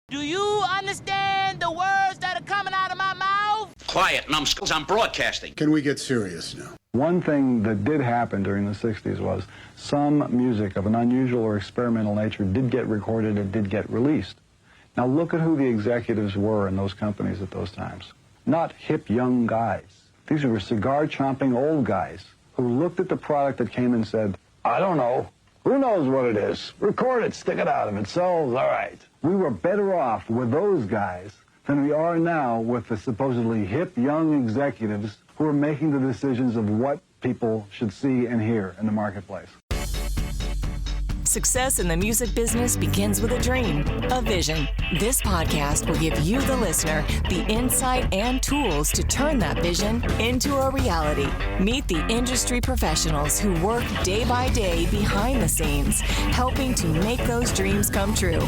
Do you understand the words that are coming out of my mouth? Quiet, numbskulls, I'm broadcasting. Can we get serious now? One thing that did happen during the 60s was some music of an unusual or experimental nature did get recorded and did get released. Now look at who the executives were in those companies at those times. Not hip young guys. These were cigar-chomping old guys who looked at the product that came and said, I don't know. Who knows what it is? Record it, stick it out. If it sells, all right. We were better off with those guys than we are now with the supposedly hip young executives who are making the decisions of what people should see and hear in the marketplace. Success in the music business begins with a dream, a vision. This podcast will give you, the listener, the insight and tools to turn that vision into a reality. Meet the industry professionals who work day by day behind the scenes, helping to make those dreams come true.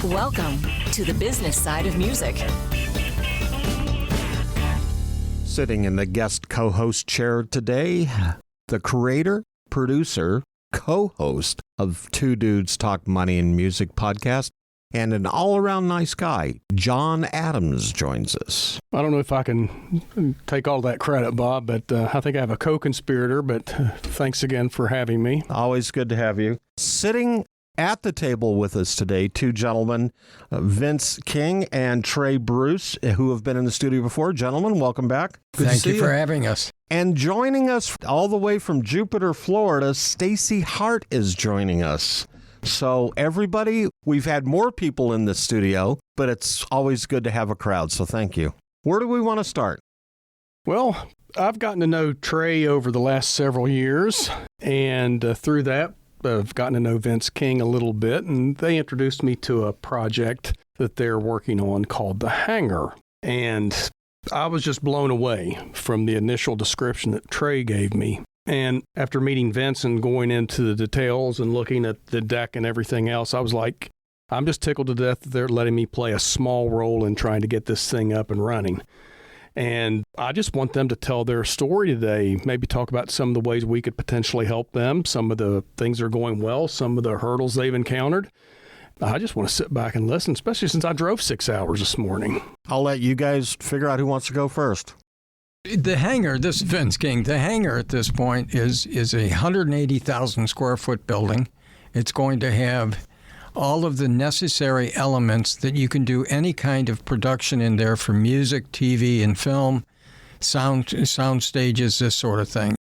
Welcome to the business side of music. Sitting in the guest co-host chair today, the creator, producer, co-host of Two Dudes Talk Money and Music podcast, and an all-around nice guy, John Adams, joins us. I don't know if I can take all that credit, Bob, but I think I have a co-conspirator, but thanks again for having me. Always good to have you. Sitting at the table with us today, two gentlemen, Vince King and Trey Bruce, who have been in the studio before. Gentlemen, welcome back. Thank you for having us. And joining us all the way from Jupiter, Florida, Stacy Hart is joining us. So everybody, we've had more people in the studio, but it's always good to have a crowd, so thank you. Where do we want to start? Well, I've gotten to know Trey over the last several years, and through that, I've gotten to know Vince King a little bit, and they introduced me to a project that they're working on called The Hangar. And I was just blown away from the initial description that Trey gave me. And after meeting Vince and going into the details and looking at the deck and everything else, I was like, I'm just tickled to death that they're letting me play a small role in trying to get this thing up and running. And I just want them to tell their story today, maybe talk about some of the ways we could potentially help them, some of the things that are going well, some of the hurdles they've encountered. I just want to sit back and listen, especially since I drove 6 hours this morning. I'll let you guys figure out who wants to go first. The hangar, this is Vince King, the hangar at this point is a 180,000 square foot building. It's going to have all of the necessary elements that you can do any kind of production in there for music, TV, and film, sound stages, this sort of thing.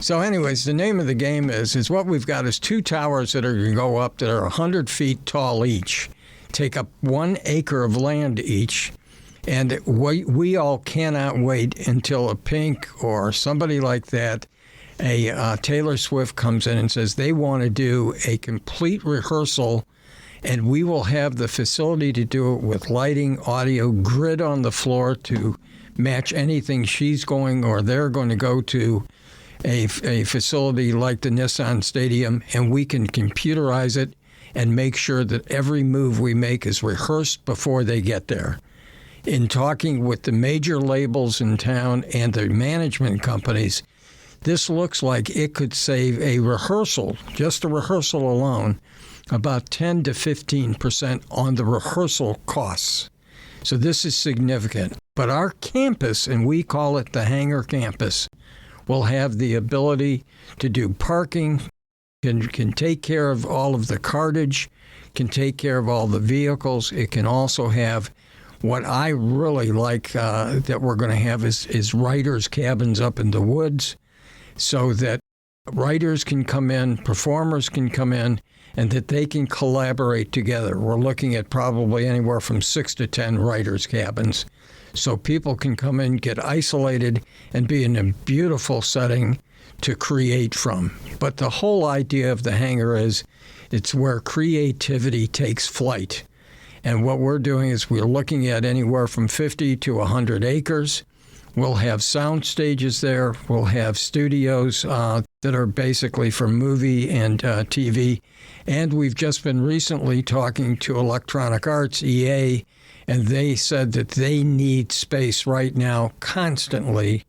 So anyways, the name of the game is what we've got is two towers that are going to go up that are 100 feet tall each, take up 1 acre of land each, and we all cannot wait until a Pink or somebody like that, a Taylor Swift comes in and says they want to do a complete rehearsal, and we will have the facility to do it with lighting, audio, grid on the floor to match anything she's going or they're going to go to a facility like the Nissan Stadium, and we can computerize it and make sure that every move we make is rehearsed before they get there. In talking with the major labels in town and the management companies, this looks like it could save a rehearsal, just a rehearsal alone, about 10 to 15% on the rehearsal costs. So this is significant. But our campus, and we call it the Hangar Campus, will have the ability to do parking, can take care of all of the cartage, can take care of all the vehicles. It can also have what I really like that we're going to have is writers' cabins up in the woods so that writers can come in, performers can come in, and that they can collaborate together. We're looking at probably anywhere from 6 to 10 writers' cabins. So people can come in, get isolated, and be in a beautiful setting to create from. But the whole idea of the hangar is it's where creativity takes flight. And what we're doing is we're looking at anywhere from 50 to 100 acres. We'll have sound stages there. We'll have studios that are basically for movie and TV. And we've just been recently talking to Electronic Arts, EA, and they said that they need space right now constantly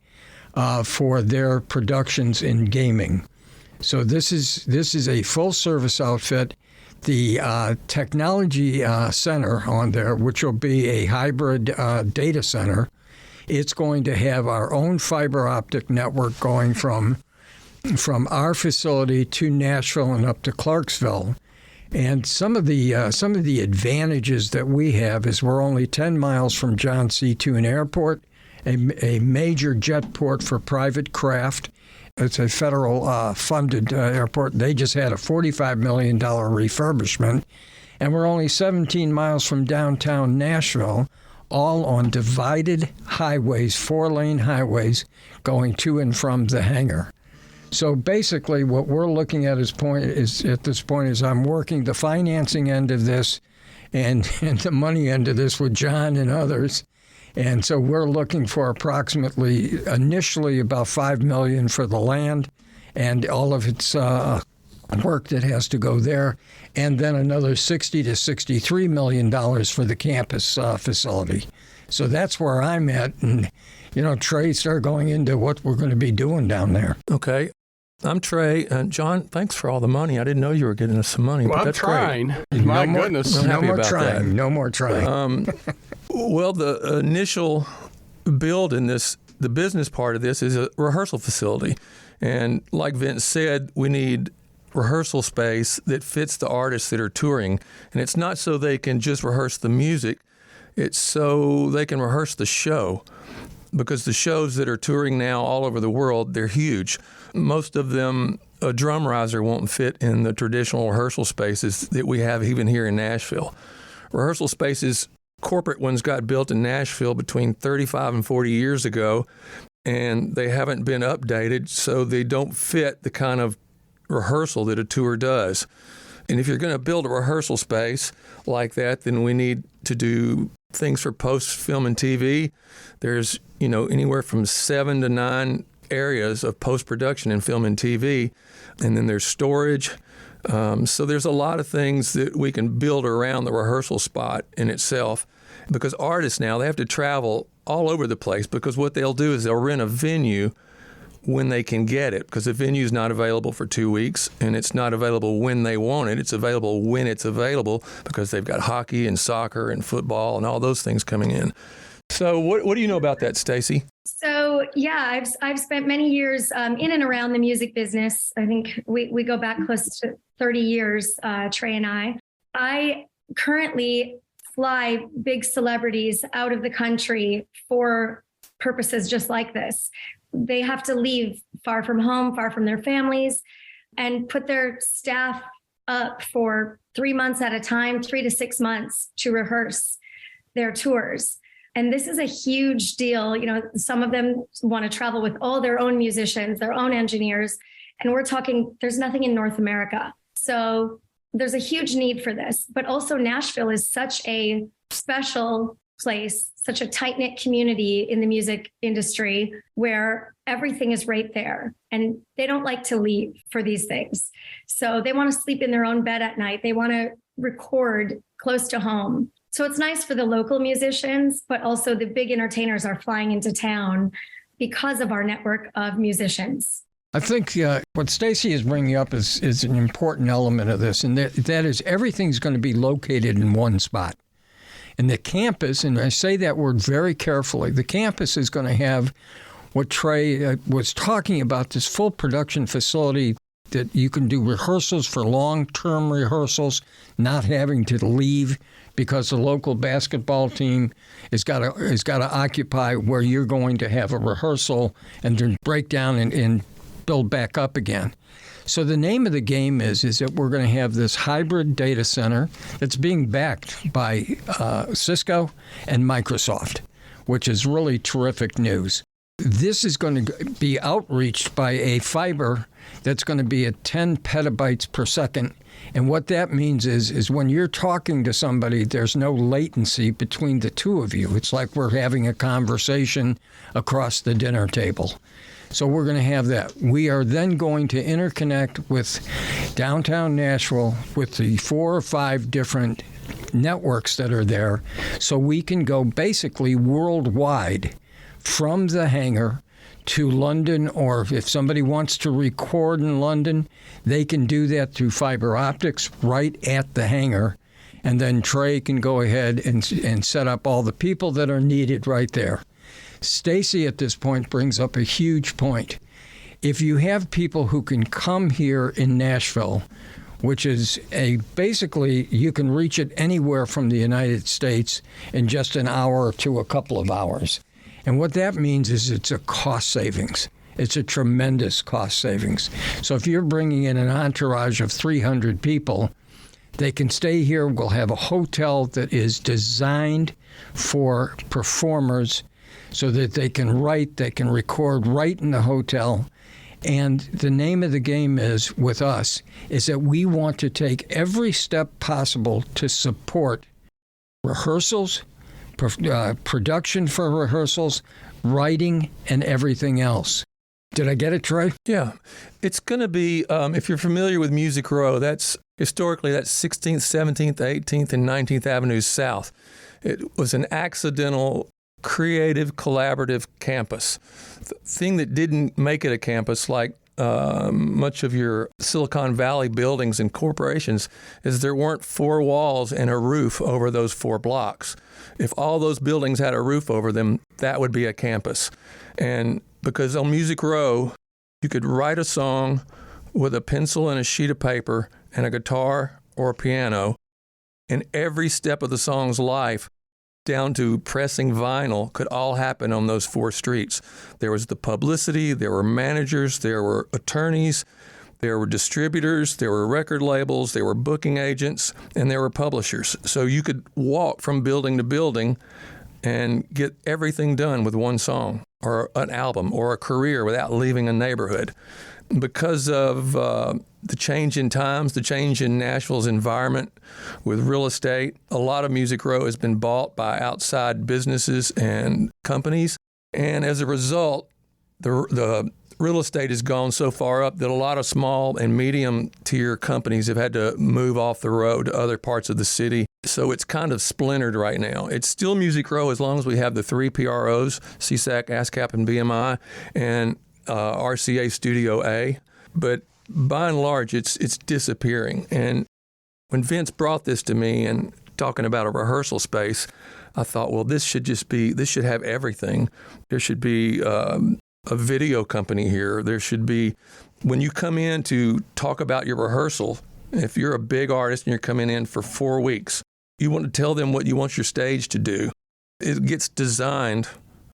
for their productions in gaming. So this is a full-service outfit the technology center on there, which will be a hybrid data center. It's going to have our own fiber optic network going from our facility to Nashville and up to Clarksville. And some of the advantages that we have is we're only 10 miles from John C. Toone Airport, a major jet port for private craft. It's a federal funded airport. They just had a $45 million refurbishment. And we're only 17 miles from downtown Nashville, all on divided highways, 4-lane highways, going to and from the hangar. So basically what we're looking at at this point is I'm working the financing end of this and the money end of this with John and others. And so we're looking for approximately, initially about $5 million for the land and all of its work that has to go there, and then another $60 to $63 million for the campus facility. So that's where I'm at. And, Trey started going into what we're going to be doing down there. Okay. I'm Trey. John, thanks for all the money. I didn't know you were getting us some money. Well, but I'm that's trying. Great. My goodness. I'm No happy more about trying. that. No more trying. Well, the initial build in this, the business part of this, is a rehearsal facility. And like Vince said, we need rehearsal space that fits the artists that are touring. And it's not so they can just rehearse the music. It's so they can rehearse the show. Because the shows that are touring now all over the world, they're huge. Most of them, a drum riser won't fit in the traditional rehearsal spaces that we have even here in Nashville. Rehearsal spaces, corporate ones got built in Nashville between 35 and 40 years ago, and they haven't been updated, so they don't fit the kind of rehearsal that a tour does. And if you're going to build a rehearsal space like that, then we need to do things for post-film and TV. There's, anywhere from 7 to 9 areas of post-production in film and TV. And then there's storage. So there's a lot of things that we can build around the rehearsal spot in itself. Because artists now, they have to travel all over the place, because what they'll do is they'll rent a venue when they can get it, because the venue's not available for 2 weeks, and it's not available when they want it. It's available when it's available, because they've got hockey and soccer and football and all those things coming in. So what do you know about that, Stacy? So, yeah, I've spent many years in and around the music business. I think we go back close to 30 years, Trey and I. I currently fly big celebrities out of the country for purposes just like this. They have to leave far from home, far from their families, and put their staff up for 3 months at a time, 3 to 6 months, to rehearse their tours. And this is a huge deal. Some of them want to travel with all their own musicians, their own engineers. And we're talking, there's nothing in North America. So there's a huge need for this. But also Nashville is such a special place, such a tight-knit community in the music industry where everything is right there. And they don't like to leave for these things. So they want to sleep in their own bed at night. They want to record close to home. So it's nice for the local musicians, but also the big entertainers are flying into town because of our network of musicians. I think what Stacy is bringing up is an important element of this, and that is everything's going to be located in one spot. And the campus, and I say that word very carefully, the campus is going to have what Trey was talking about, this full production facility that you can do rehearsals for long-term rehearsals, not having to leave because the local basketball team has got to occupy where you're going to have a rehearsal and then break down and build back up again. So the name of the game is that we're going to have this hybrid data center that's being backed by Cisco and Microsoft, which is really terrific news. This is going to be outreached by a fiber that's going to be at 10 petabytes per second. And what that means is when you're talking to somebody, there's no latency between the two of you. It's like we're having a conversation across the dinner table. So we're going to have that. We are then going to interconnect with downtown Nashville with the 4 or 5 different networks that are there, so we can go basically worldwide from the hangar to London, or if somebody wants to record in London, they can do that through fiber optics right at the hangar. And then Trey can go ahead and set up all the people that are needed right there. Stacy at this point brings up a huge point. If you have people who can come here in Nashville, which is basically you can reach it anywhere from the United States in just an hour to a couple of hours. And what that means is it's a cost savings. It's a tremendous cost savings. So if you're bringing in an entourage of 300 people, they can stay here. We'll have a hotel that is designed for performers so that they can write, they can record right in the hotel. And the name of the game is, with us, is that we want to take every step possible to support rehearsals, production for rehearsals, writing, and everything else. Did I get it, Trey? Yeah. It's going to be, if you're familiar with Music Row, that's 16th, 17th, 18th, and 19th Avenues South. It was an accidental, creative, collaborative campus. The thing that didn't make it a campus, like much of your Silicon Valley buildings and corporations, is there weren't four walls and a roof over those 4 blocks. If all those buildings had a roof over them, that would be a campus. And because on Music Row, you could write a song with a pencil and a sheet of paper and a guitar or a piano, and every step of the song's life, down to pressing vinyl, could all happen on those 4 streets. There was the publicity, there were managers, there were attorneys, there were distributors, there were record labels, there were booking agents, and there were publishers. So you could walk from building to building and get everything done with one song or an album or a career without leaving a neighborhood. Because of the change in times, the change in Nashville's environment with real estate, a lot of Music Row has been bought by outside businesses and companies. And as a result, the real estate has gone so far up that a lot of small and medium tier companies have had to move off the road to other parts of the city. So it's kind of splintered right now. It's still Music Row as long as we have the 3 PROs, CSAC, ASCAP, and BMI, and RCA Studio A. But by and large, it's disappearing. And when Vince brought this to me and talking about a rehearsal space, I thought, well, this should have everything. There should be a video company here. There should be, when you come in to talk about your rehearsal, if you're a big artist and you're coming in for 4 weeks, you want to tell them what you want your stage to do. It gets designed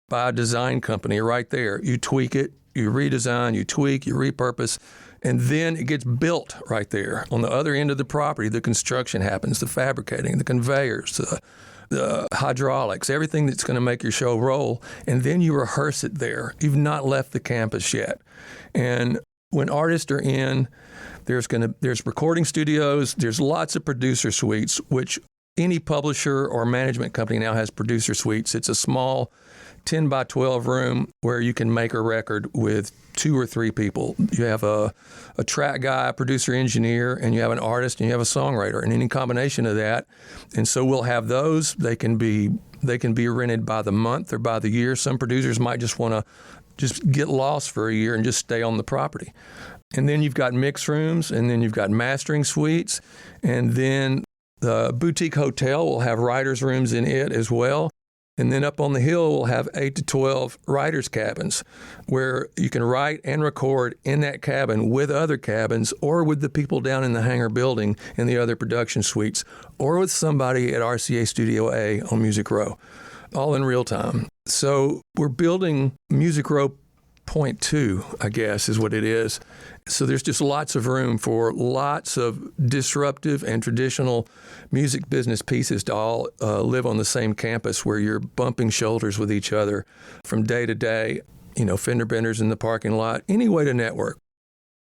by a design company right there. You tweak it, you redesign, you tweak, you repurpose, and then it gets built right there. On the other end of the property, the construction happens, the fabricating, the conveyors, the hydraulics, everything that's going to make your show roll, and then you rehearse it there. You've not left the campus yet. And when artists are in, there's recording studios, there's lots of producer suites, which any publisher or management company now has producer suites. It's a small 10 by 12 room where you can make a record with 2 or 3 people. You have a track guy, a producer engineer, and you have an artist, and you have a songwriter, and any combination of that. And so we'll have those. They can be rented by the month or by the year. Some producers might just want to just get lost for a year and just stay on the property. And then you've got mix rooms, and then you've got mastering suites, and then the boutique hotel will have writers' rooms in it as well. And then up on the hill, we'll have 8 to 12 writers' cabins where you can write and record in that cabin with other cabins or with the people down in the hangar building in the other production suites or with somebody at RCA Studio A on Music Row, all in real time. So we're building Music Row Point 2, I guess, is what it is. So there's just lots of room for lots of disruptive and traditional music business pieces to all live on the same campus where you're bumping shoulders with each other from day to day, fender benders in the parking lot, any way to network.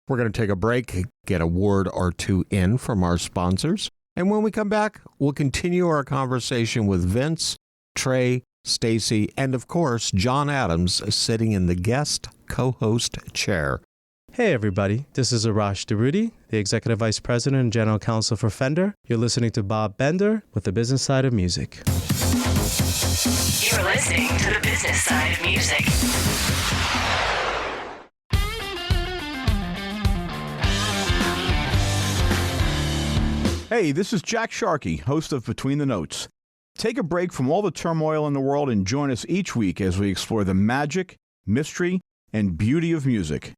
We're going to take a break, get a word or two in from our sponsors. And when we come back, we'll continue our conversation with Vince, Trey, Stacy, and of course, John Adams sitting in the guest co-host chair. Hey everybody, this is Arash Daruti, the Executive Vice President and General Counsel for Fender. You're listening to Bob Bender with the Business Side of Music. You're listening to the Business Side of Music. Hey, this is Jack Sharkey, host of Between the Notes. Take a break from all the turmoil in the world and join us each week as we explore the magic, mystery, and beauty of music.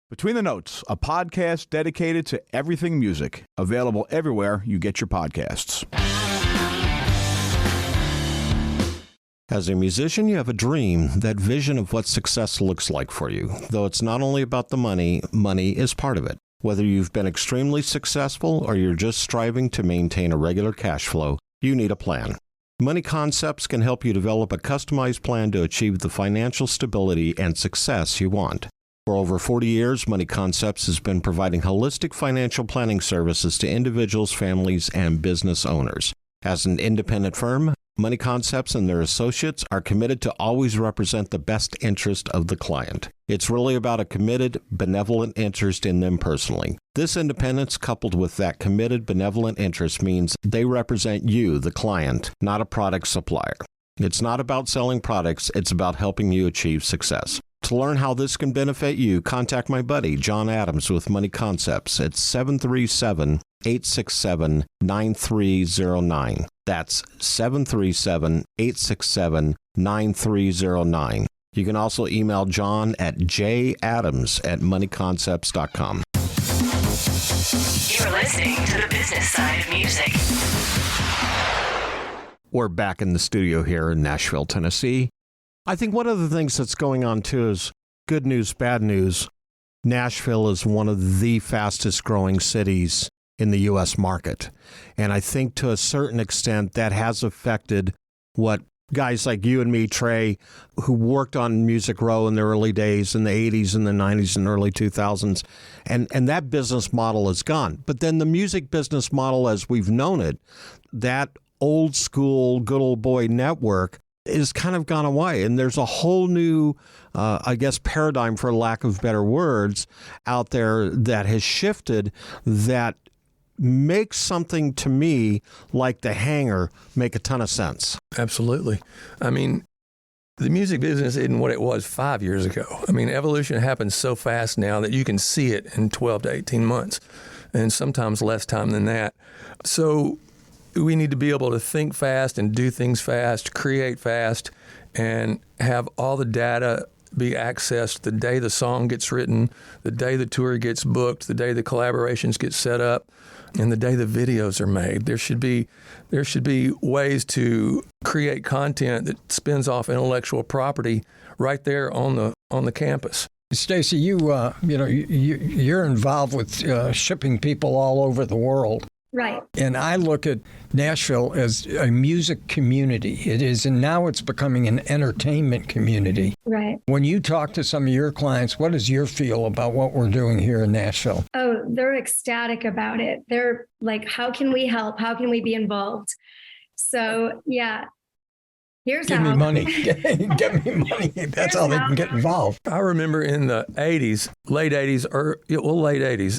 Between the Notes, a podcast dedicated to everything music, available everywhere you get your podcasts. As a musician, you have a dream, that vision of what success looks like for you. Though it's not only about the money, money is part of it. Whether you've been extremely successful or you're just striving to maintain a regular cash flow, you need a plan. Money Concepts can help you develop a customized plan to achieve the financial stability and success you want. For over 40 years, Money Concepts has been providing holistic financial planning services to individuals, families, and business owners. As an independent firm, Money Concepts and their associates are committed to always represent the best interest of the client. It's really about a committed, benevolent interest in them personally. This independence, coupled with that committed, benevolent interest, means they represent you, the client, not a product supplier. It's not about selling products, it's about helping you achieve success. To learn how this can benefit you, contact my buddy, John Adams, with Money Concepts at 737-867-9309. That's 737-867-9309. You can also email John at jadams@moneyconcepts.com. You're listening to the business side of music. We're back in the studio here in Nashville, Tennessee. I think one of the things that's going on, too, is good news, bad news. Nashville is one of the fastest growing cities in the U.S. market. And I think to a certain extent that has affected what guys like you and me, Trey, who worked on Music Row in the early days, in the 80s and the 90s and early 2000s, and that business model is gone. But then the music business model as we've known it, that old school, good old boy network, is kind of gone away. And there's a whole new, paradigm, for lack of better words, out there that has shifted that makes something to me like the Hangar make a ton of sense. Absolutely. I mean, the music business isn't what it was 5 years ago. I mean, evolution happens so fast now that you can see it in 12 to 18 months, and sometimes less time than that. So we need to be able to think fast and do things fast, create fast, and have all the data be accessed the day the song gets written, the day the tour gets booked, the day the collaborations get set up, and the day the videos are made. There should be ways to create content that spins off intellectual property right there on the campus. Stacy, you're involved with shipping people all over the world. Right. And I look at Nashville as a music community. It is, and now it's becoming an entertainment community. Right. When you talk to some of your clients, what is your feel about what we're doing here in Nashville? Oh, they're ecstatic about it. They're like, how can we help? How can we be involved? So, yeah. Give me money. Give me money. That's how they can get involved. I remember in the 80s, late 80s,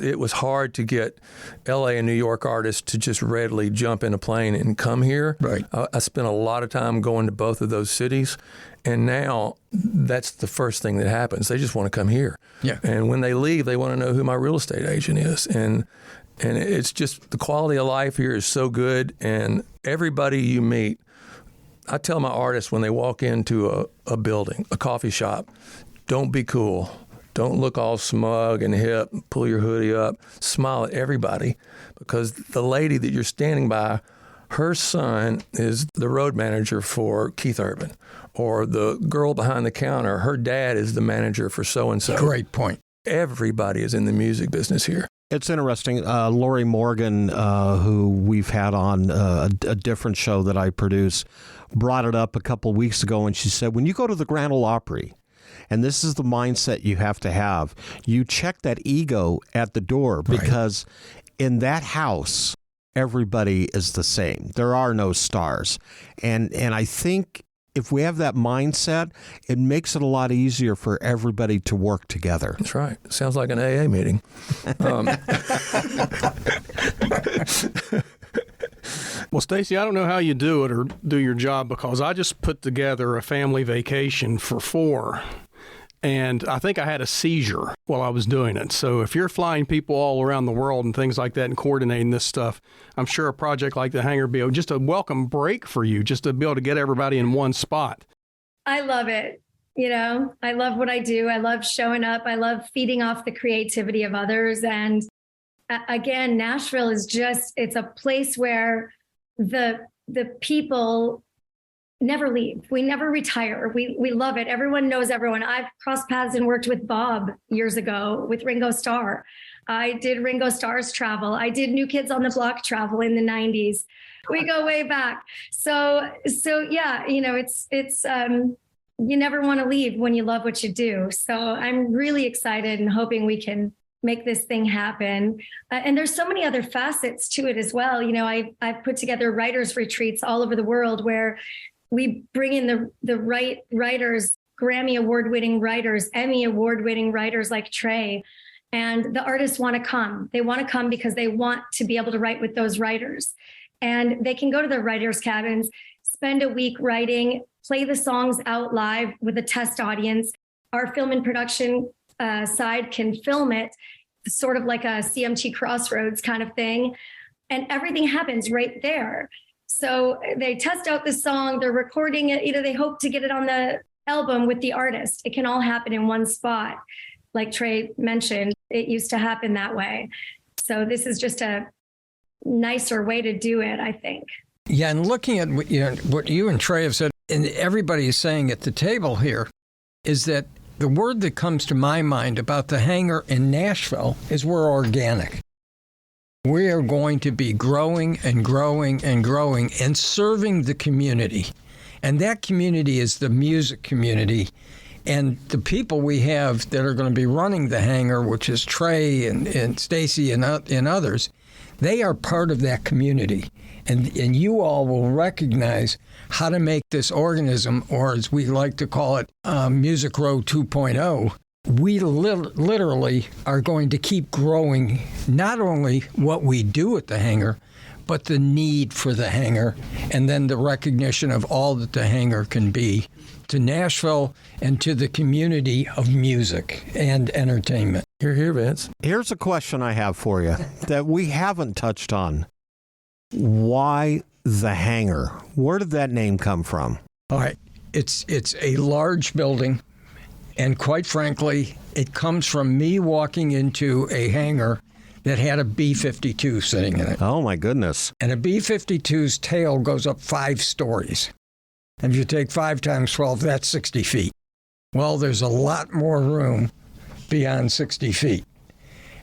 it was hard to get L.A. and New York artists to just readily jump in a plane and come here. Right. I spent a lot of time going to both of those cities, and now that's the first thing that happens. They just want to come here. Yeah. And when they leave, they want to know who my real estate agent is. And it's just the quality of life here is so good, and everybody you meet, I tell my artists when they walk into a building, a coffee shop, don't be cool. Don't look all smug and hip, pull your hoodie up, smile at everybody, because the lady that you're standing by, her son is the road manager for Keith Urban, or the girl behind the counter, her dad is the manager for so-and-so. Great point. Everybody is in the music business here. It's interesting. Lori Morgan, who we've had on a different show that I produce, brought it up a couple weeks ago, and she said, when you go to the Grand Ole Opry, and this is the mindset you have to have, you check that ego at the door, because in that house, everybody is the same. There are no stars. And I think if we have that mindset, it makes it a lot easier for everybody to work together. That's right. Sounds like an AA meeting. Well, Stacy, I don't know how you do it or do your job, because I just put together a family vacation for 4 And I think I had a seizure while I was doing it. So if you're flying people all around the world and things like that and coordinating this stuff, I'm sure a project like the Hangar would be just a welcome break for you, just to be able to get everybody in one spot. I love it. I love what I do. I love showing up. I love feeding off the creativity of others. And again, Nashville is it's a place where the people never leave. We never retire. We love it. Everyone knows everyone. I've crossed paths and worked with Bob years ago with Ringo Starr. I did Ringo Starr's travel. I did New Kids on the Block travel in the 90s. We go way back. So yeah, it's you never want to leave when you love what you do. So I'm really excited and hoping we can make this thing happen. And there's so many other facets to it as well. I've put together writers' retreats all over the world where we bring in the right writers, Grammy award-winning writers, Emmy award-winning writers like Trey, and the artists want to come. They want to come because they want to be able to write with those writers. And they can go to the writers' cabins, spend a week writing, play the songs out live with a test audience. Our film and production side can film it, sort of like a CMT Crossroads kind of thing. And everything happens right there. So they test out the song, they're recording it, they hope to get it on the album with the artist. It can all happen in one spot. Like Trey mentioned, it used to happen that way. So this is just a nicer way to do it, I think. Yeah, and looking at what you and Trey have said, and everybody is saying at the table here, is that the word that comes to my mind about the Hangar in Nashville is we're organic. We are going to be growing and growing and growing and serving the community. And that community is the music community. And the people we have that are going to be running the Hangar, which is Trey and Stacy and others, they are part of that community. And you all will recognize how to make this organism, or as we like to call it, Music Row 2.0. We literally are going to keep growing not only what we do at the Hangar, but the need for the Hangar, and then the recognition of all that the Hangar can be to Nashville and to the community of music and entertainment. Here, Vince. Here's a question I have for you that we haven't touched on. Why the Hangar? Where did that name come from? All right. It's a large building, and quite frankly, it comes from me walking into a hangar that had a B-52 sitting in it. Oh, my goodness. And a B-52's tail goes up 5 stories. And if you take 5 times 12, that's 60 feet. Well, there's a lot more room beyond 60 feet.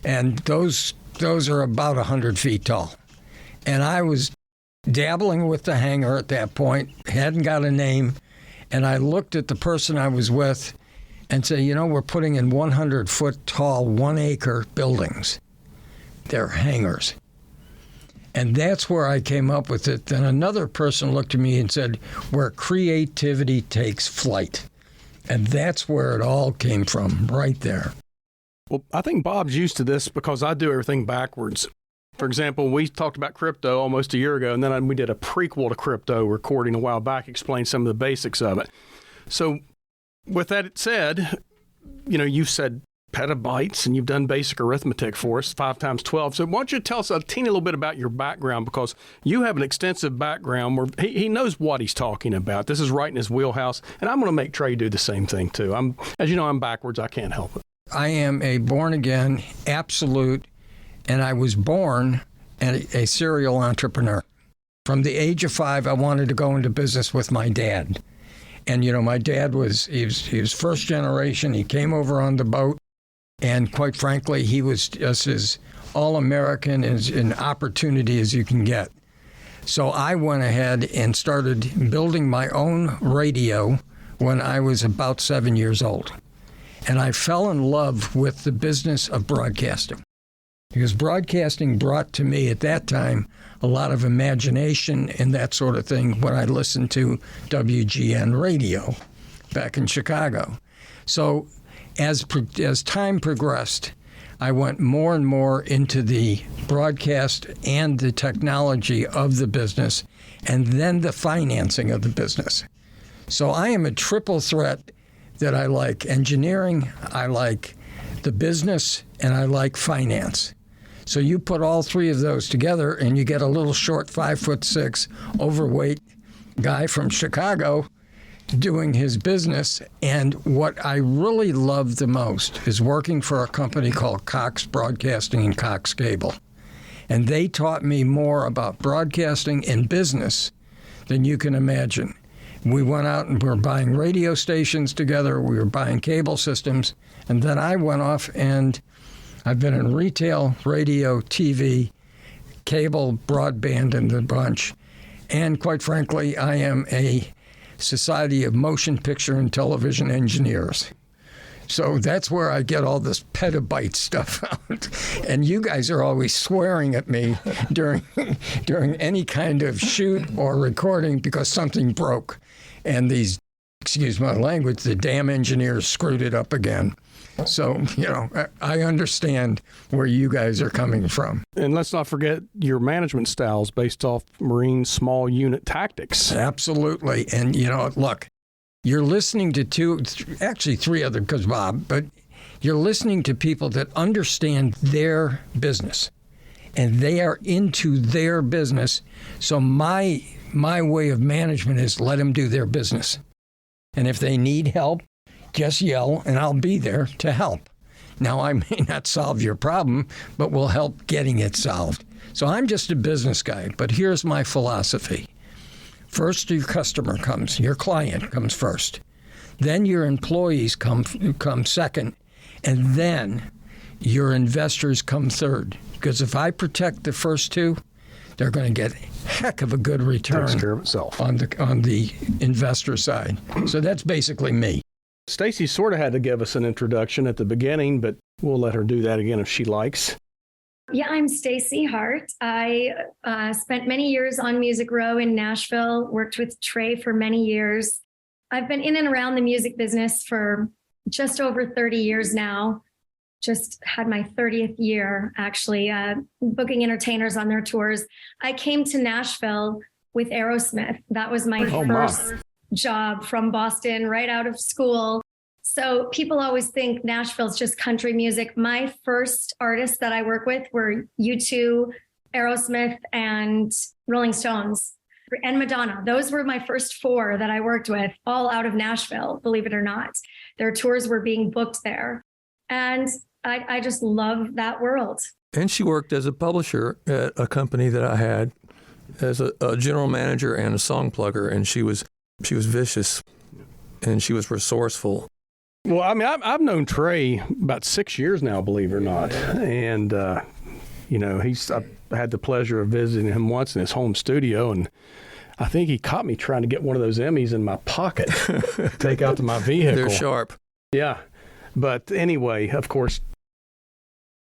And those are about 100 feet tall. And I was dabbling with the Hangar at that point, hadn't got a name, and I looked at the person I was with and said, we're putting in 100-foot tall, 1-acre buildings. They're hangars. And that's where I came up with it. Then another person looked at me and said, where creativity takes flight. And that's where it all came from, right there. Well, I think Bob's used to this because I do everything backwards. For example, we talked about crypto almost a year ago, and then we did a prequel to crypto recording a while back, explained some of the basics of it. So with that said, you've said petabytes, and you've done basic arithmetic for us, 5 times 12. So why don't you tell us a teeny little bit about your background, because you have an extensive background where he knows what he's talking about. This is right in his wheelhouse, and I'm going to make Trey do the same thing too. As you know, I'm backwards. I can't help it. I am a born-again, absolute, and I was born a serial entrepreneur. From the age of 5, I wanted to go into business with my dad. And, my dad was first generation. He came over on the boat. And quite frankly, he was just as all-American as an opportunity as you can get. So I went ahead and started building my own radio when I was about 7 years old. And I fell in love with the business of broadcasting. Because broadcasting brought to me at that time a lot of imagination and that sort of thing when I listened to WGN radio back in Chicago. So as time progressed, I went more and more into the broadcast and the technology of the business, and then the financing of the business. So I am a triple threat that I like engineering, I like the business, and I like finance. So you put all three of those together and you get a little short 5'6", overweight guy from Chicago doing his business. And what I really love the most is working for a company called Cox Broadcasting and Cox Cable. And they taught me more about broadcasting and business than you can imagine. We went out and we were buying radio stations together. We were buying cable systems. And then I went off and I've been in retail, radio, TV, cable, broadband, and the bunch. And quite frankly, I am a Society of Motion Picture and Television Engineers. So that's where I get all this petabyte stuff out. And you guys are always swearing at me during any kind of shoot or recording because something broke. And these, excuse my language, the damn engineers screwed it up again. So, I understand where you guys are coming from. And let's not forget your management styles based off Marine small unit tactics. Absolutely. And, look, you're listening to three other, because Bob, but you're listening to people that understand their business and they are into their business. So my way of management is let them do their business. And if they need help, just yell and I'll be there to help. Now, I may not solve your problem, but will help getting it solved. So I'm just a business guy, but here's my philosophy. First, your customer comes, your client comes first. Then your employees come second. And then your investors come third. Because if I protect the first two, they're going to get a heck of a good return. Takes care of itself. On the investor side. So that's basically me. Stacy sort of had to give us an introduction at the beginning, but we'll let her do that again if she likes. Yeah, I'm Stacy Hart. I spent many years on Music Row in Nashville, worked with Trey for many years. I've been in and around the music business for just over 30 years now. Just had my 30th year, actually, booking entertainers on their tours. I came to Nashville with Aerosmith. That was my first job from Boston, right out of school. So people always think Nashville's just country music. My first artists that I work with were U2, Aerosmith, and Rolling Stones, and Madonna. Those were my first four that I worked with, all out of Nashville, believe it or not. Their tours were being booked there. And I just love that world. And she worked as a publisher at a company that I had as a general manager and a song plugger, and she was vicious and she was resourceful. Well, I mean, I've known Trey about 6 years now, believe it or not. And, I've had the pleasure of visiting him once in his home studio. And I think he caught me trying to get one of those Emmys in my pocket, take out to my vehicle. They're sharp. Yeah. But anyway, of course,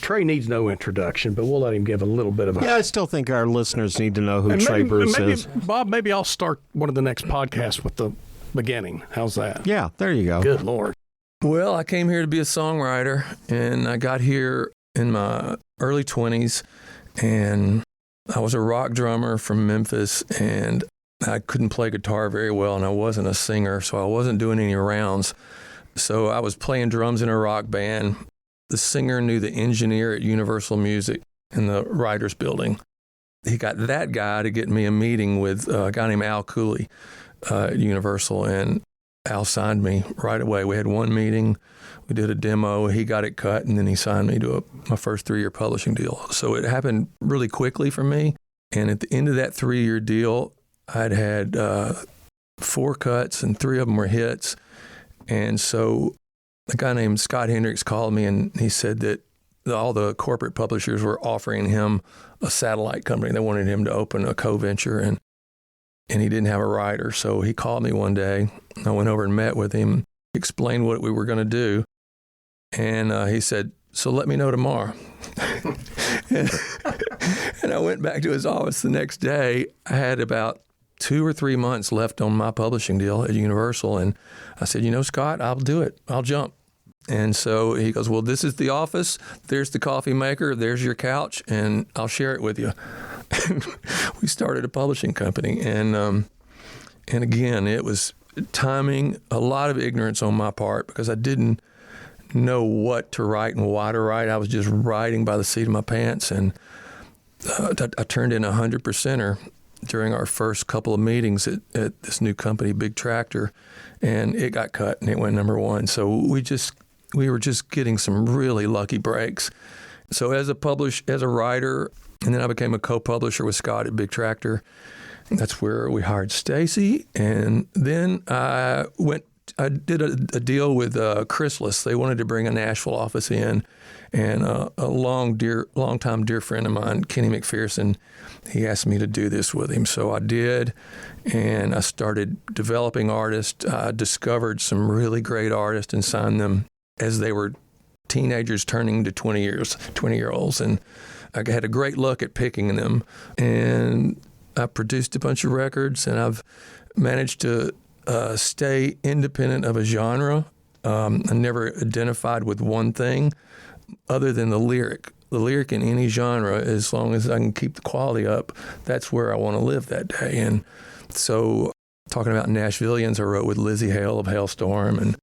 Trey needs no introduction, but we'll let him give a little bit of a... Yeah, I still think our listeners need to know who Trey Bruce is. Bob, maybe I'll start one of the next podcasts with the beginning. How's that? Yeah, there you go. Good Lord. Well, I came here to be a songwriter, and I got here in my early 20s, and I was a rock drummer from Memphis, and I couldn't play guitar very well, and I wasn't a singer, so I wasn't doing any rounds. So I was playing drums in a rock band. The singer knew the engineer at Universal Music in the writers' building. He got that guy to get me a meeting with a guy named Al Cooley at Universal, and Al signed me right away. We had one meeting, we did a demo, he got it cut, and then he signed me to my first 3-year publishing deal. So it happened really quickly for me, and at the end of that 3-year deal, I'd had 4 cuts, and 3 of them were hits. And so a guy named Scott Hendricks called me, and he said that all the corporate publishers were offering him a satellite company. They wanted him to open a co-venture, and he didn't have a writer. So he called me one day. I went over and met with him, explained what we were going to do. And he said, "So let me know tomorrow." And I went back to his office the next day. I had about 2 or 3 months left on my publishing deal at Universal. And I said, Scott, I'll do it. I'll jump. And so he goes, "Well, this is the office. There's the coffee maker. There's your couch, and I'll share it with you." We started a publishing company. And again, it was timing, a lot of ignorance on my part because I didn't know what to write and why to write. I was just writing by the seat of my pants, and I turned in 100%er during our first couple of meetings at this new company, Big Tractor, and it got cut and it went number one. So we were just getting some really lucky breaks. So as a writer, and then I became a co-publisher with Scott at Big Tractor. That's where we hired Stacy, and then I did a deal with Chrysalis. They wanted to bring a Nashville office in, and a long-time dear friend of mine, Kenny McPherson, he asked me to do this with him. So I did, and I started developing artists. I discovered some really great artists and signed them as they were teenagers turning to 20-year-olds, and I had a great look at picking them. And I produced a bunch of records, and I've managed to stay independent of a genre. I never identified with one thing other than the lyric. The lyric in any genre, as long as I can keep the quality up, that's where I want to live that day. And so, talking about Nashvillians, I wrote with Lizzie Hale of Hailstorm, and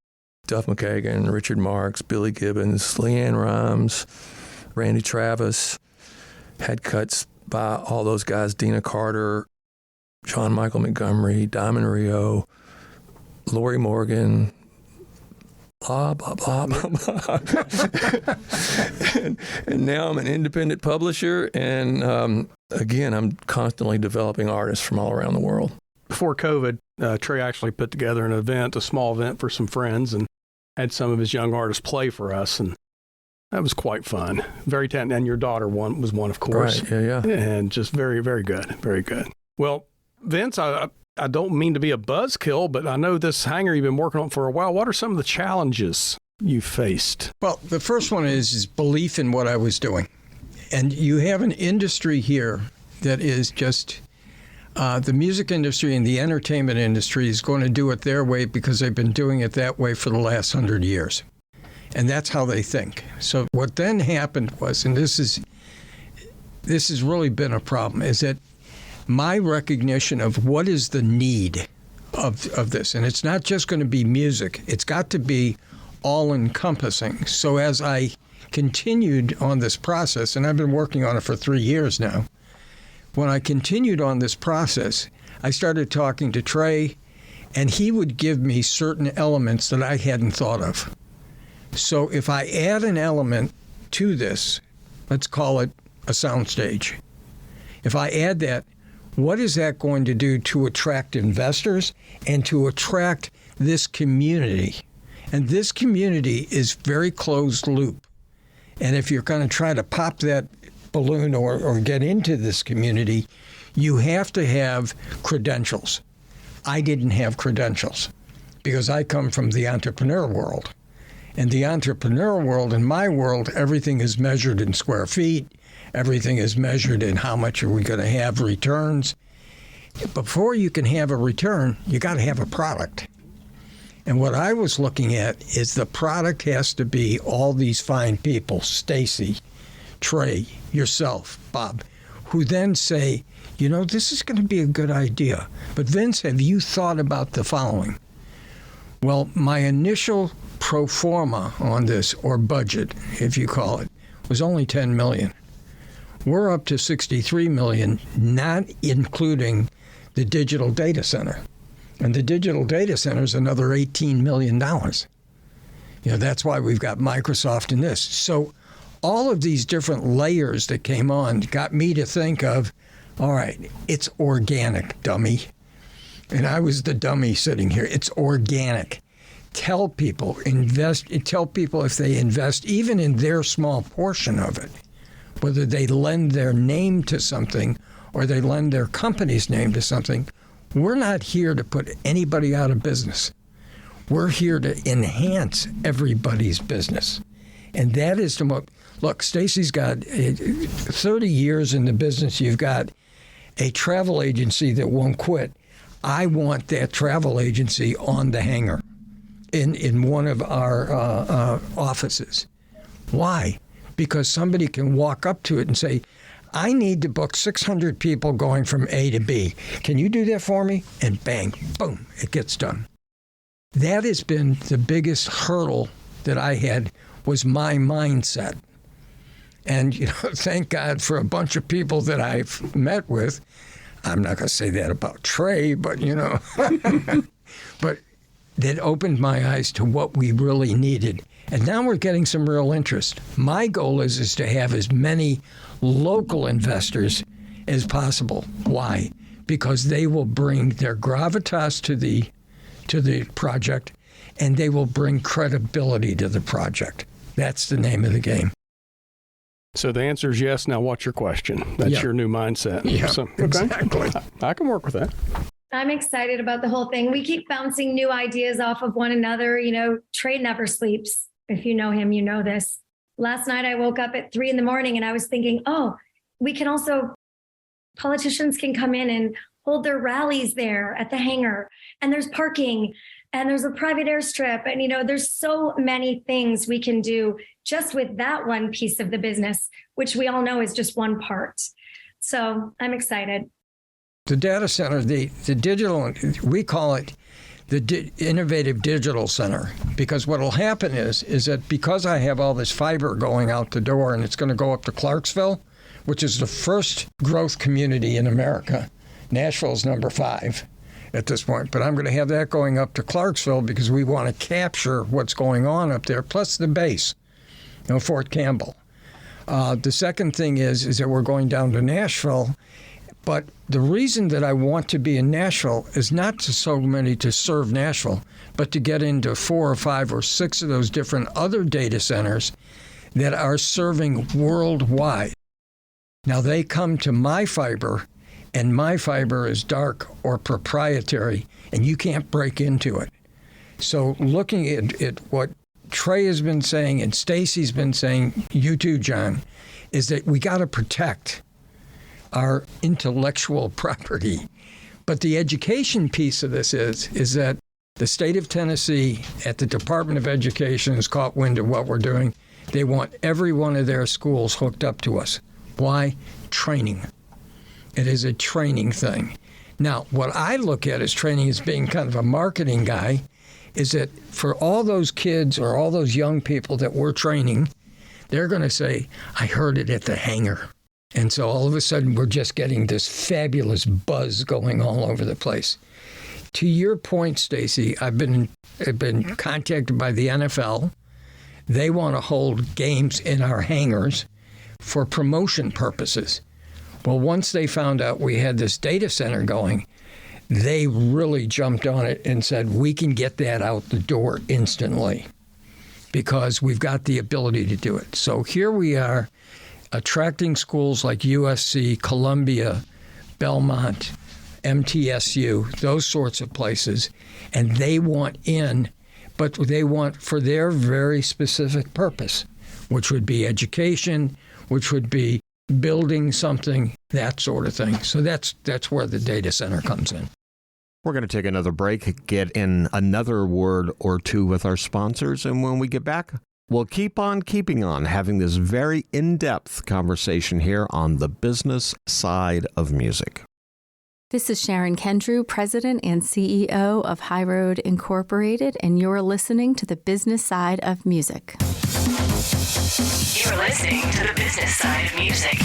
Duff McKagan, Richard Marx, Billy Gibbons, Leanne Rhymes, Randy Travis. Had cuts by all those guys, Dina Carter, John Michael Montgomery, Diamond Rio, Lori Morgan, blah, blah, blah, blah, blah. and now I'm an independent publisher, and again, I'm constantly developing artists from all around the world. Before COVID, Trey actually put together an event, a small event for some friends, and had some of his young artists play for us, and that was quite fun. Very talented, and your daughter was one, of course. Right, yeah. And just very, very good, very good. Well, Vince, I don't mean to be a buzzkill, but I know this hanger you've been working on for a while. What are some of the challenges you faced? Well, the first one is belief in what I was doing. And you have an industry here that is just, the music industry and the entertainment industry is going to do it their way because they've been doing it that way for the last 100 years. And that's how they think. So what then happened was, and this has really been a problem, is that my recognition of what is the need of this, and it's not just going to be music, it's got to be all-encompassing. So as I continued on this process, and I've been working on it for 3 years now, when I continued on this process, I started talking to Trey, and he would give me certain elements that I hadn't thought of. So if I add an element to this, let's call it a soundstage. If I add that, what is that going to do to attract investors and to attract this community? And this community is very closed loop. And if you're going to try to pop that balloon or get into this community, you have to have credentials. I didn't have credentials because I come from the entrepreneur world. In the entrepreneur world, in my world, everything is measured in square feet. Everything is measured in how much are we going to have returns. Before you can have a return, you got to have a product. And what I was looking at is the product has to be all these fine people, Stacy, Trey, yourself, Bob, who then say, you know, this is going to be a good idea. But Vince, have you thought about the following? Well, my initial pro forma on this, or budget, if you call it, was only $10 million. We're up to $63 million, not including the digital data center. And the digital data center is another $18 million. You know, that's why we've got Microsoft in this. So all of these different layers that came on got me to think of, all right, it's organic, dummy. And I was the dummy sitting here. It's organic. Tell people if they invest even in their small portion of it, whether they lend their name to something or they lend their company's name to something, we're not here to put anybody out of business. We're here to enhance everybody's business. And that is look, Stacy's got 30 years in the business. You've got a travel agency that won't quit. I want that travel agency on the hangar in one of our offices. Why? Because somebody can walk up to it and say, I need to book 600 people going from A to B. Can you do that for me? And bang, boom, it gets done. that has been the biggest hurdle that I had, was my mindset. And, thank God for a bunch of people that I've met with. I'm not going to say that about Trey, but, but that opened my eyes to what we really needed. And now we're getting some real interest. My goal is to have as many local investors as possible. Why? Because they will bring their gravitas to the project, and they will bring credibility to the project. That's the name of the game. So the answer is yes. Now, what's your question? That's your new mindset. Yeah, so, okay. Exactly. I can work with that. I'm excited about the whole thing. We keep bouncing new ideas off of one another. Trey never sleeps. If you know him, you know this. Last night I woke up at 3 a.m. and I was thinking, politicians can come in and hold their rallies there at the hangar, and there's parking, and there's a private airstrip. And, there's so many things we can do just with that one piece of the business, which we all know is just one part. So I'm excited. The data center, the digital, we call it the innovative digital center, because what will happen is that because I have all this fiber going out the door and it's going to go up to Clarksville, which is the first growth community in America. Nashville's number 5 at this point, but I'm going to have that going up to Clarksville because we want to capture what's going on up there, plus the base, Fort Campbell. The second thing is that we're going down to Nashville. But the reason that I want to be in Nashville is not to serve Nashville, but to get into 4 or 5 or 6 of those different other data centers that are serving worldwide. Now they come to my fiber, and my fiber is dark or proprietary, and you can't break into it. So looking at what Trey has been saying and Stacy's been saying, you too, John, is that we got to protect our intellectual property. But the education piece of this is that the state of Tennessee at the Department of Education has caught wind of what we're doing. They want every one of their schools hooked up to us. Why? Training. It is a training thing. Now, what I look at as training as being kind of a marketing guy is that for all those kids or all those young people that we're training, they're going to say, I heard it at the hangar. And so all of a sudden, we're just getting this fabulous buzz going all over the place. To your point, Stacy, I've been contacted by the NFL. They want to hold games in our hangars for promotion purposes. Well, once they found out we had this data center going, they really jumped on it and said, we can get that out the door instantly because we've got the ability to do it. So here we are, attracting schools like USC, Columbia, Belmont, MTSU, those sorts of places, and they want in, but they want for their very specific purpose, which would be education, which would be building something, that sort of thing. So that's where the data center comes in. We're going to take another break, get in another word or two with our sponsors, and when we get back, we'll keep on keeping on having this very in-depth conversation here on the business side of music. This is Sharon Kendrew, President and CEO of High Road Incorporated, and you're listening to the business side of music. You're listening to the business side of music.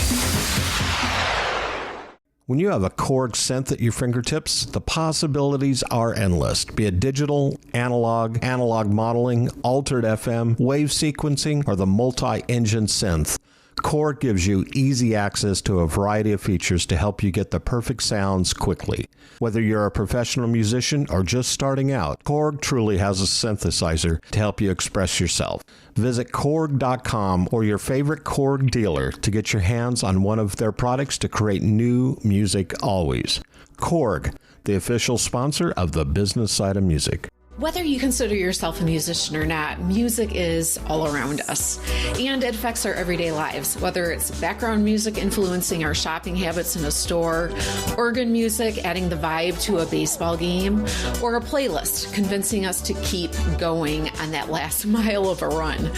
When you have a Korg synth at your fingertips, the possibilities are endless. Be it digital, analog modeling, altered FM, wave sequencing, or the multi-engine synth, Korg gives you easy access to a variety of features to help you get the perfect sounds quickly. Whether you're a professional musician or just starting out, Korg truly has a synthesizer to help you express yourself. Visit Korg.com or your favorite Korg dealer to get your hands on one of their products to create new music always. Korg, the official sponsor of the business side of music. Whether you consider yourself a musician or not, music is all around us, and it affects our everyday lives, whether it's background music influencing our shopping habits in a store, organ music adding the vibe to a baseball game, or a playlist convincing us to keep going on that last mile of a run.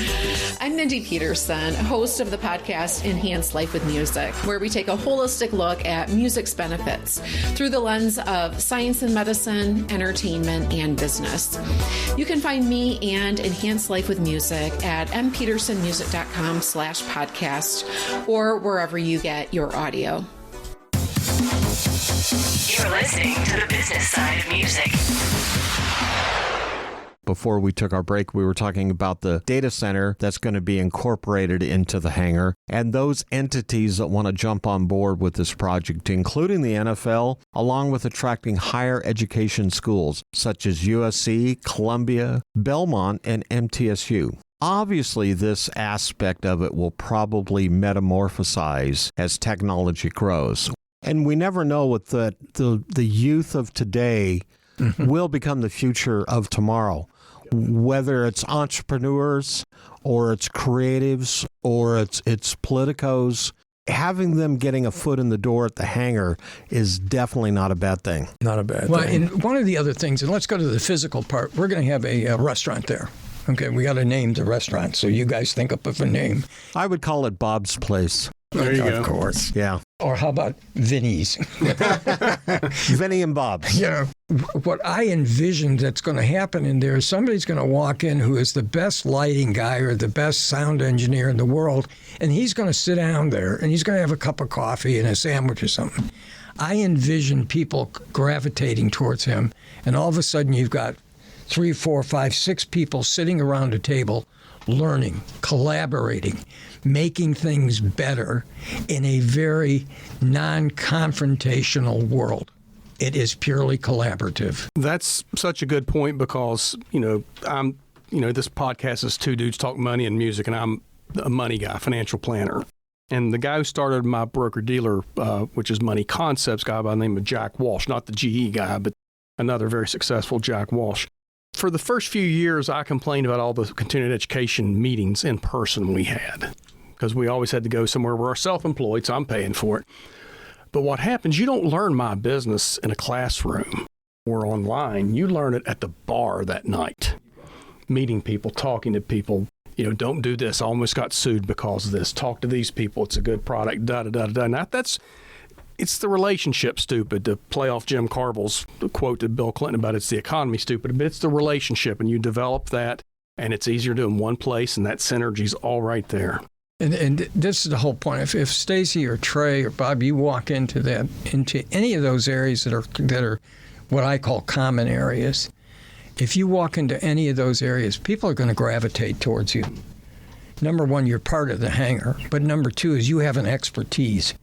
I'm Mindy Peterson, host of the podcast Enhance Life with Music, where we take a holistic look at music's benefits through the lens of science and medicine, entertainment, and business. business. You can find me and Enhance Life with Music at mpetersonmusic.com/podcast or wherever you get your audio. You're listening to the business side of music. Before we took our break, we were talking about the data center that's going to be incorporated into the hangar and those entities that want to jump on board with this project, including the NFL, along with attracting higher education schools such as USC, Columbia, Belmont, and MTSU. Obviously, this aspect of it will probably metamorphosize as technology grows. And we never know what the youth of today will become the future of tomorrow. Whether it's entrepreneurs or it's creatives or it's politicos, having them getting a foot in the door at the hangar is definitely not a bad thing. Not a bad thing. Well, and one of the other things, and let's go to the physical part, we're going to have a restaurant there. Okay, we got to name the restaurant, so you guys think up of a name. I would call it Bob's Place. There you go. Of course, yeah. Or how about Vinny's? Vinny and Bob's. Yeah. What I envision that's going to happen in there is somebody's going to walk in who is the best lighting guy or the best sound engineer in the world, and he's going to sit down there, and he's going to have a cup of coffee and a sandwich or something. I envision people gravitating towards him, and all of a sudden you've got 3, 4, 5, 6 people sitting around a table learning, collaborating, making things better in a very non-confrontational world. It is purely collaborative. That's such a good point because, this podcast is Two Dudes Talk Money and Music, and I'm a money guy, financial planner. And the guy who started my broker-dealer, which is Money Concepts, guy by the name of Jack Walsh, not the GE guy, but another very successful Jack Walsh. For the first few years, I complained about all the continuing education meetings in person we had because we always had to go somewhere where we're self-employed, so I'm paying for it. But what happens, you don't learn my business in a classroom or online. You learn it at the bar that night, meeting people, talking to people. Don't do this. I almost got sued because of this. Talk to these people. It's a good product, da-da-da-da-da. Now, it's the relationship, stupid, to play off Jim Carville's quote to Bill Clinton about it's the economy, stupid, but it's the relationship, and you develop that, and it's easier to do in one place, and that synergy's all right there. And this is the whole point. If Stacy or Trey or Bob, you walk into any of those areas that are what I call common areas, if you walk into any of those areas, people are going to gravitate towards you. Number one, you're part of the hangar, but number two is you have an expertise.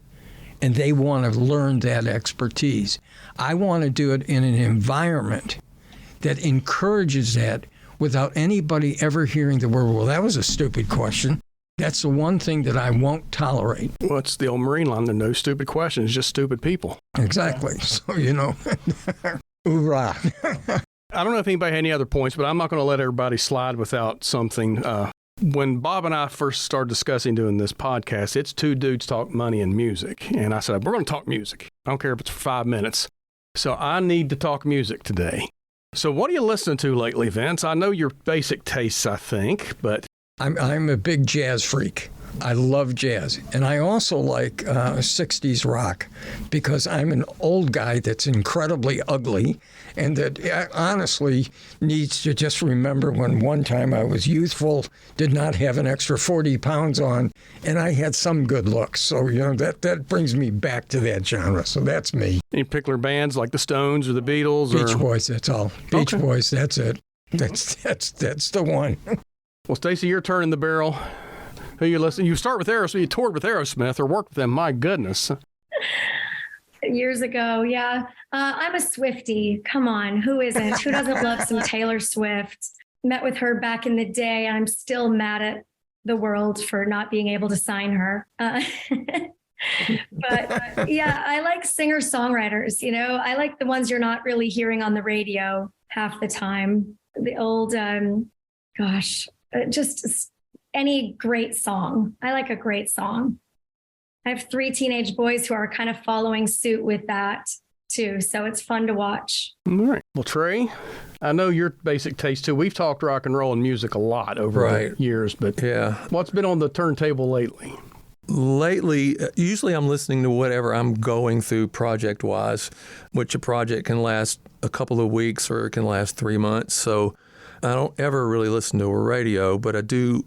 And they want to learn that expertise. I want to do it in an environment that encourages that without anybody ever hearing the word, well, that was a stupid question. That's the one thing that I won't tolerate. Well, it's the old Marine line, there are no stupid questions, just stupid people. Exactly. So, hoorah. I don't know if anybody had any other points, but I'm not going to let everybody slide without something. When Bob and I first started discussing doing this podcast, it's Two Dudes Talk Money and Music. And I said, we're going to talk music. I don't care if it's for 5 minutes. So I need to talk music today. So what are you listening to lately, Vince? I know your basic tastes, I think, but... I'm a big jazz freak. I love jazz. And I also like 60s rock because I'm an old guy that's incredibly ugly and that honestly needs to just remember when one time I was youthful, did not have an extra 40 pounds on, and I had some good looks. So, that brings me back to that genre. So that's me. Any particular bands like the Stones or the Beatles? Beach Boys, that's all. Beach Boys, that's it. That's the one. Well, Stacy, you're turning the barrel. Who you listen? You start with Aerosmith. You toured with Aerosmith or worked with them. My goodness. Years ago, yeah. I'm a Swiftie. Come on, who isn't? Who doesn't love some Taylor Swift? Met with her back in the day. I'm still mad at the world for not being able to sign her. But yeah, I like singer-songwriters. I like the ones you're not really hearing on the radio half the time. The old, just any great song. I like a great song. I have 3 teenage boys who are kind of following suit with that too. So it's fun to watch. All right. Well, Trey, I know your basic taste too. We've talked rock and roll and music a lot over the years, but what's been on the turntable lately? Lately, usually I'm listening to whatever I'm going through project-wise, which a project can last a couple of weeks or it can last 3 months. So I don't ever really listen to a radio, but I do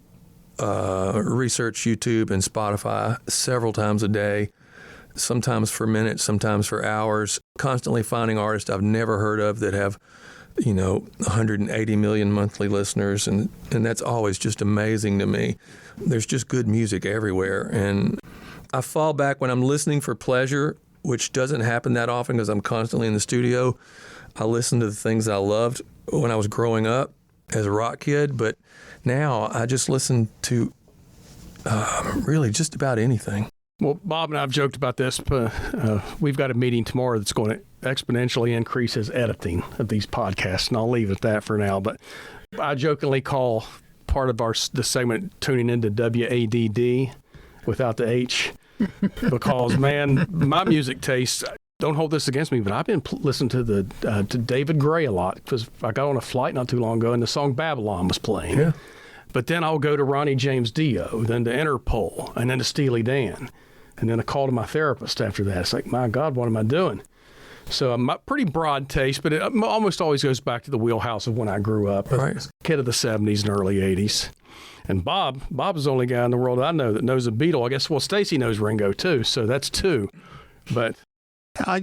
research YouTube and Spotify several times a day, sometimes for minutes, sometimes for hours, constantly finding artists I've never heard of that have 180 million monthly listeners, and that's always just amazing to me. There's just good music everywhere, and I fall back when I'm listening for pleasure, which doesn't happen that often because I'm constantly in the studio. I listen to the things I loved when I was growing up as a rock kid, but now I just listen to really just about anything. Well, Bob and I have joked about this, but we've got a meeting tomorrow that's going to exponentially increase his editing of these podcasts, and I'll leave it at that for now. But I jokingly call part of the segment tuning into WADD without the H because, man, my music taste, don't hold this against me, but I've been listening to to David Gray a lot because I got on a flight not too long ago and the song Babylon was playing. Yeah. But then I'll go to Ronnie James Dio, then to Interpol, and then to Steely Dan. And then a call to my therapist after that. It's like, my God, what am I doing? So I'm a pretty broad taste, but it almost always goes back to the wheelhouse of when I grew up. Right. Kid of the 70s and early 80s. And Bob's the only guy in the world I know that knows a Beatle. I guess, well, Stacy knows Ringo too, so that's two. But I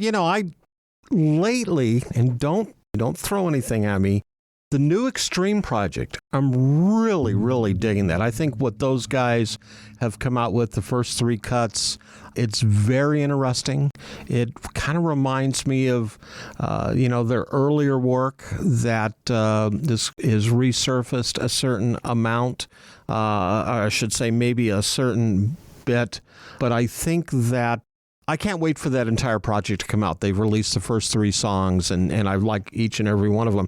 lately, and don't throw anything at me, the new Extreme project, I'm really, really digging that. I think what those guys have come out with, the first 3 cuts, it's very interesting. It kind of reminds me of, their earlier work that this is resurfaced a certain amount, I should say maybe a certain bit, but I think that I can't wait for that entire project to come out. They've released the first 3 songs, and I like each and every one of them.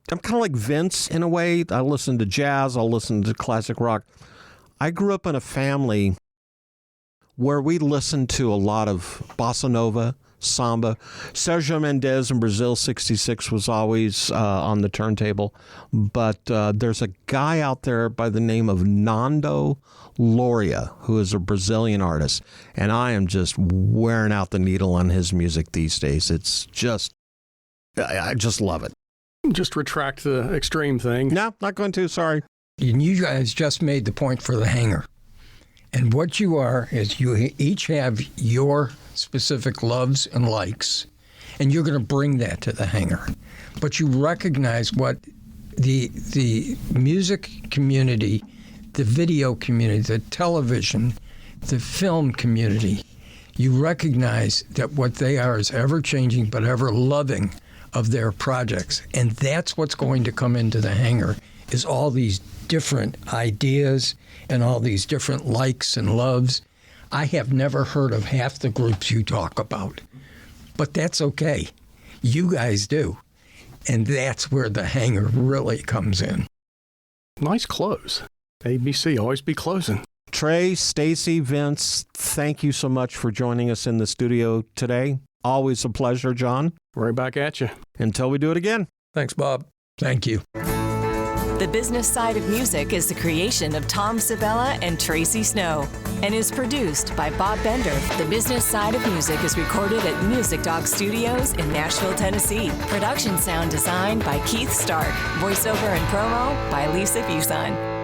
I'm kind of like Vince in a way. I listen to jazz. I'll listen to classic rock. I grew up in a family where we listened to a lot of bossa nova, samba. Sergio Mendes in Brazil 66 was always on the turntable. But there's a guy out there by the name of Nando Loria, who is a Brazilian artist. And I am just wearing out the needle on his music these days. It's just, I just love it. just retract the Extreme thing. No, not going to, sorry. And you guys just made the point for the hangar. And what you are is you each have your specific loves and likes, and you're going to bring that to the hangar. But you recognize what the music community, the video community, the television, the film community, you recognize that what they are is ever-changing but ever-loving of their projects. And that's what's going to come into the hangar, is all these different ideas and all these different likes and loves. I have never heard of half the groups you talk about, but that's okay. You guys do. And that's where the hangar really comes in. Nice close. ABC, always be closing. Trey, Stacy, Vince, thank you so much for joining us in the studio today. Always a pleasure, John. Right back at you. Until we do it again. Thanks, Bob. Thank you. The Business Side of Music is the creation of Tom Sabella and Tracy Snow and is produced by Bob Bender. The Business Side of Music is recorded at Music Dog Studios in Nashville, Tennessee. Production sound design by Keith Stark. Voiceover and promo by Lisa Busan.